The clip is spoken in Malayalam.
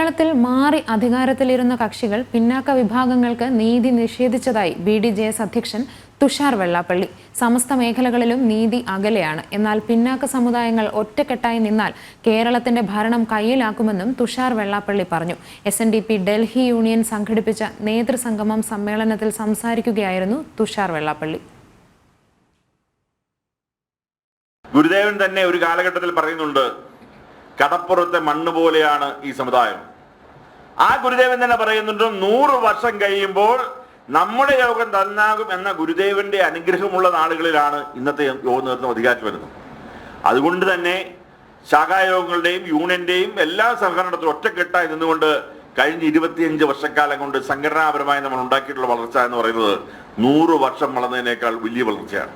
കേരളത്തിൽ മാറി അധികാരത്തിലിരുന്ന കക്ഷികൾ പിന്നാക്ക വിഭാഗങ്ങൾക്ക് നീതി നിഷേധിച്ചതായി BDJS അധ്യക്ഷൻ തുഷാർ വെള്ളാപ്പള്ളി. സമസ്ത മേഖലകളിലും നീതി അകലെയാണ്. എന്നാൽ പിന്നാക്ക സമുദായങ്ങൾ ഒറ്റക്കെട്ടായി നിന്നാൽ കേരളത്തിന്റെ ഭരണം കയ്യിലാക്കുമെന്നും തുഷാർ വെള്ളാപ്പള്ളി പറഞ്ഞു. SNDP ഡൽഹി യൂണിയൻ സംഘടിപ്പിച്ച നേതൃസംഗമം സമ്മേളനത്തിൽ സംസാരിക്കുകയായിരുന്നു തുഷാർ വെള്ളാപ്പള്ളി. ഗുരുദേവൻ തന്നെ ഒരു കാലഘട്ടത്തിൽ പറയുന്നുണ്ട്, കടപ്പുറത്തെ മണ്ണ് പോലെയാണ് ഈ സമുദായം. ആ ഗുരുദേവൻ തന്നെ പറയുന്നുണ്ട്, 100 വർഷം കഴിയുമ്പോൾ നമ്മുടെ യോഗം തന്നാകും എന്ന ഗുരുദേവന്റെ അനുഗ്രഹമുള്ള നാടുകളിലാണ് ഇന്നത്തെ യോഗ നേതൃത്വം അധികാരത്തിൽ വരുന്നത്. അതുകൊണ്ട് തന്നെ ശാഖായോഗങ്ങളുടെയും യൂണിയന്റെയും എല്ലാ സംഘടനകളും ഒറ്റക്കെട്ടായി നിന്നുകൊണ്ട് കഴിഞ്ഞ 25 വർഷക്കാലം കൊണ്ട് സംഘടനാപരമായി നമ്മൾ ഉണ്ടാക്കിയിട്ടുള്ള വളർച്ച എന്ന് പറയുന്നത് 100 വർഷം വളർന്നതിനേക്കാൾ വലിയ വളർച്ചയാണ്.